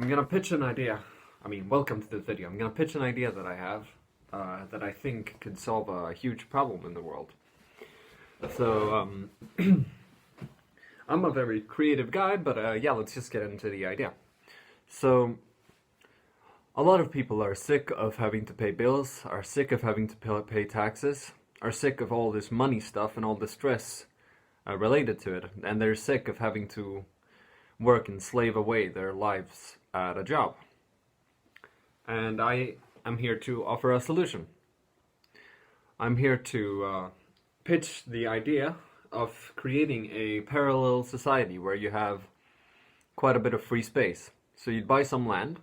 I'm gonna pitch an idea. Welcome to the video. I'm gonna pitch an idea that I have that I think could solve a huge problem in the world. So, I'm a very creative guy, but yeah, let's just get into the idea. So, a lot of people are sick of having to pay bills, are sick of having to pay taxes, are sick of all this money stuff and all the stress related to it, and they're sick of having to work and slave away their lives at a job. And I am here to offer a solution. I'm here to pitch the idea of creating a parallel society where you have quite a bit of free space. So you'd buy some land,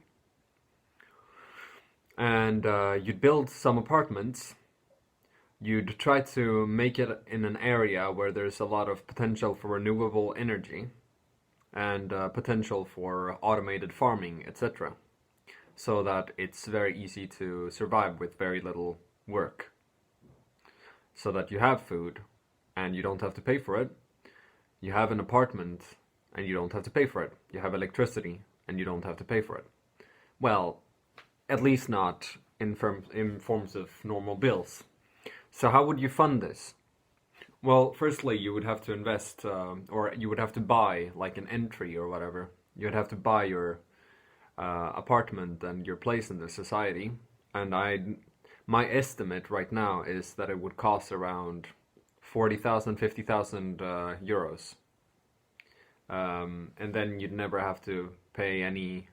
and you'd build some apartments. You'd try to make it in an area where there's a lot of potential for renewable energy and potential for automated farming, etc. So that it's very easy to survive with very little work. So that you have food and you don't have to pay for it. You have an apartment and you don't have to pay for it. You have electricity and you don't have to pay for it. Well, at least not in forms of normal bills. So how would you fund this? Well, firstly, you would have to invest, or you would have to buy like an entry or whatever. You'd have to buy your apartment and your place in the society. And my estimate right now is that it would cost around 40,000, 50,000 euros. And then you'd never have to pay any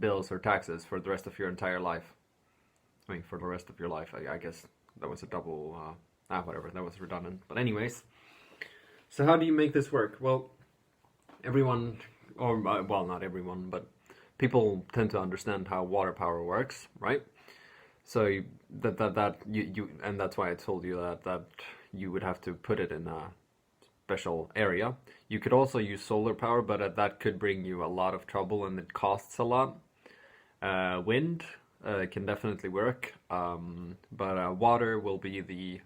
bills or taxes for the rest of your entire life. For the rest of your life, I guess that was a double, whatever, that was redundant. But anyways, so how do you make this work? Well, everyone, or well, not everyone, but people tend to understand how water power works, right? So you, and that's why I told you that you would have to put it in a special area. You could also use solar power, but that could bring you a lot of trouble and it costs a lot. Wind can definitely work, but water will be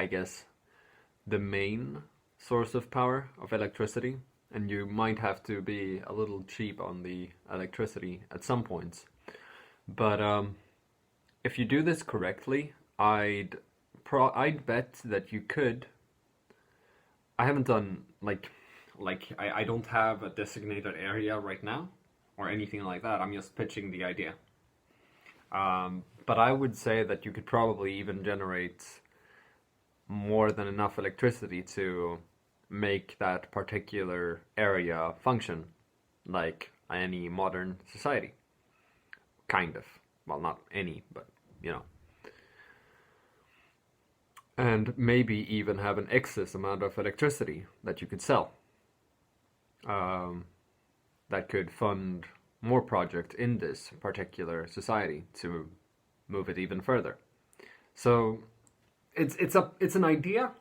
I guess, the main source of power, of electricity, and you might have to be a little cheap on the electricity at some points. But if you do this correctly, I'd bet that you could. I haven't done I don't have a designated area right now or anything like that. I'm just pitching the idea. But I would say that you could probably even generate more than enough electricity to make that particular area function like any modern society. Kind of. Well, not any, but you know. And maybe even have an excess amount of electricity that you could sell. That could fund more projects in this particular society to move it even further. So it's an idea.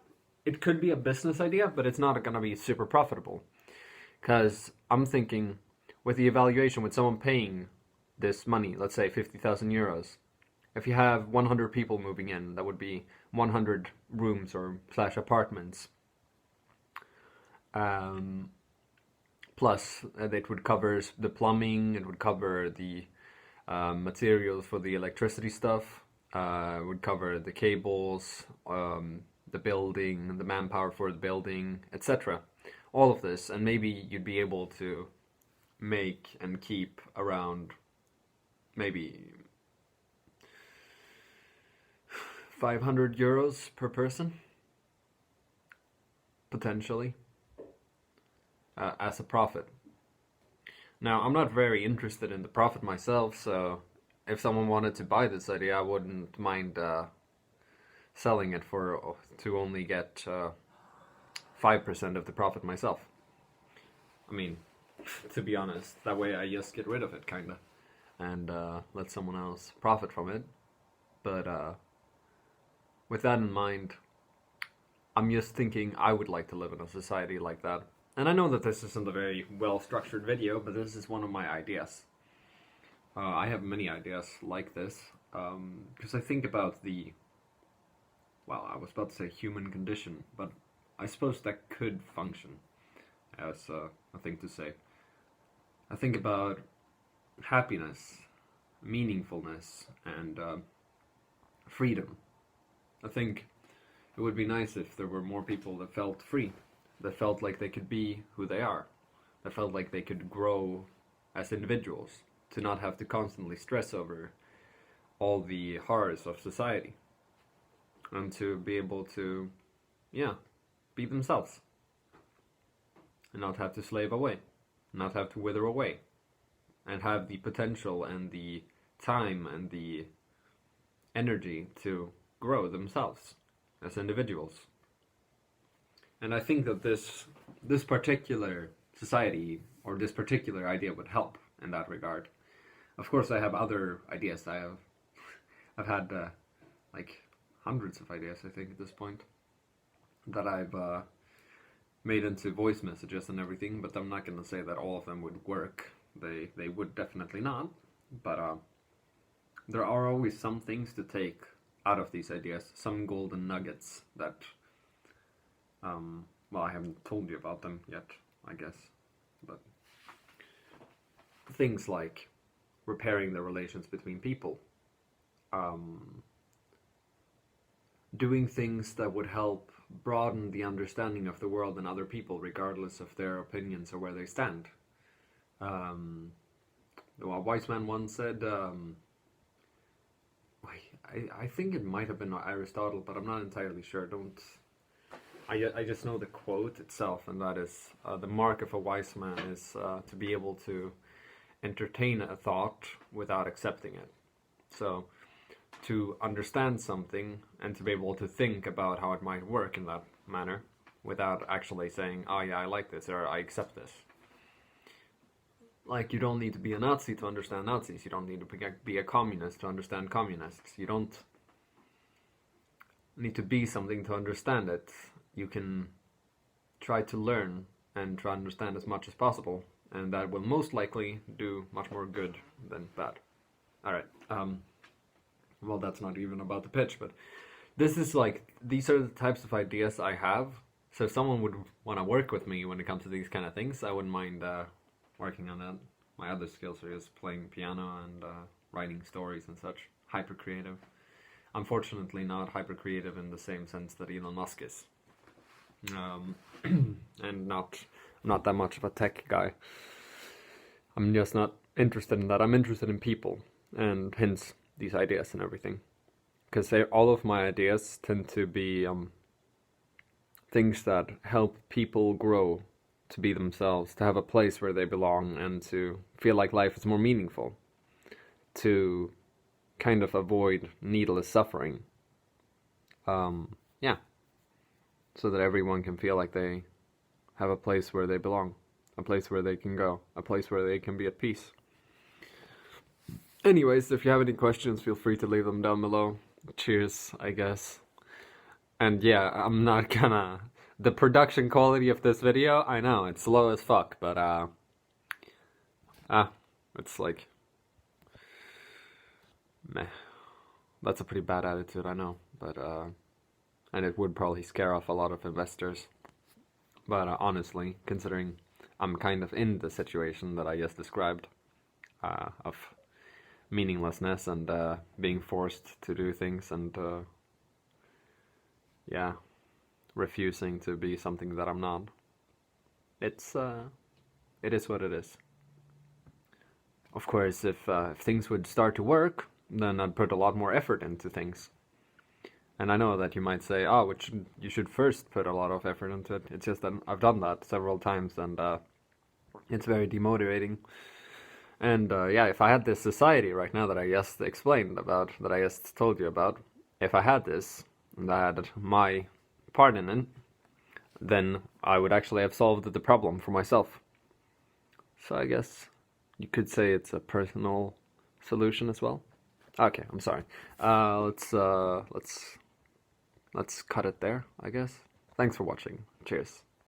It could be a business idea, but it's not going to be super profitable. Because I'm thinking with the evaluation, with someone paying this money, let's say 50,000 euros, if you have 100 people moving in, that would be 100 rooms or slash apartments. Plus, it would cover the plumbing, it would cover the materials for the electricity stuff, would cover the cables, the building, the manpower for the building, etc. All of this, and maybe you'd be able to make and keep around maybe 500 euros per person, potentially, as a profit. Now, I'm not very interested in the profit myself, so if someone wanted to buy this idea, I wouldn't mind selling it to only get 5% of the profit myself. To be honest, that way I just get rid of it, kinda, and let someone else profit from it. But with that in mind, I'm just thinking I would like to live in a society like that. And I know that this isn't a very well-structured video, but this is one of my ideas. I have many ideas like this, because I think about I was about to say human condition, but I suppose that could function as a thing to say. I think about happiness, meaningfulness, and freedom. I think it would be nice if there were more people that felt free, that felt like they could be who they are, that felt like they could grow as individuals, to not have to constantly stress over all the horrors of society, and to be able to, yeah, be themselves, and not have to slave away, not have to wither away, and have the potential and the time and the energy to grow themselves as individuals. And I think that this particular society or this particular idea would help in that regard. Of course, I have other ideas. I've had like hundreds of ideas, I think, at this point, that I've made into voice messages and everything. But I'm not going to say that all of them would work. They would definitely not. But there are always some things to take out of these ideas, some golden nuggets that, well, I haven't told you about them yet, I guess, but things like repairing the relations between people, doing things that would help broaden the understanding of the world and other people, regardless of their opinions or where they stand. A wise man once said, I think it might have been Aristotle, but I'm not entirely sure. I just know the quote itself, and that is, the mark of a wise man is to be able to entertain a thought without accepting it. So, to understand something and to be able to think about how it might work in that manner without actually saying, oh yeah, I like this, or I accept this. Like, you don't need to be a Nazi to understand Nazis. You don't need to be a communist to understand communists. You don't need to be something to understand it. You can try to learn and try to understand as much as possible, and that will most likely do much more good than bad. Alright, well, that's not even about the pitch, but this is like, these are the types of ideas I have. So if someone would want to work with me when it comes to these kind of things, I wouldn't mind working on that. My other skills are just playing piano and writing stories and such. Hyper creative. Unfortunately, not hyper creative in the same sense that Elon Musk is, and not that much of a tech guy. I'm just not interested in that. I'm interested in people, and hence these ideas and everything. Because all of my ideas tend to be things that help people grow, to be themselves, to have a place where they belong, and to feel like life is more meaningful, to kind of avoid needless suffering. Yeah, so that everyone can feel like they have a place where they belong, a place where they can go, a place where they can be at peace. Anyways, if you have any questions, feel free to leave them down below. Cheers, I guess. And yeah, I'm not gonna... The production quality of this video, I know, it's slow as fuck, but it's like, meh. That's a pretty bad attitude, I know, but and it would probably scare off a lot of investors. But honestly, considering I'm kind of in the situation that I just described, of meaninglessness and being forced to do things and yeah, refusing to be something that I'm not. It is what it is. Of course, if things would start to work, then I'd put a lot more effort into things. And I know that you might say, oh, you should first put a lot of effort into it. It's just that I've done that several times, and it's very demotivating. And yeah, if I had this society right now that I just explained about, that I just told you about, if I had this, and I had my part in it, then I would actually have solved the problem for myself. So I guess you could say it's a personal solution as well. Okay, I'm sorry. Let's cut it there, I guess. Thanks for watching. Cheers.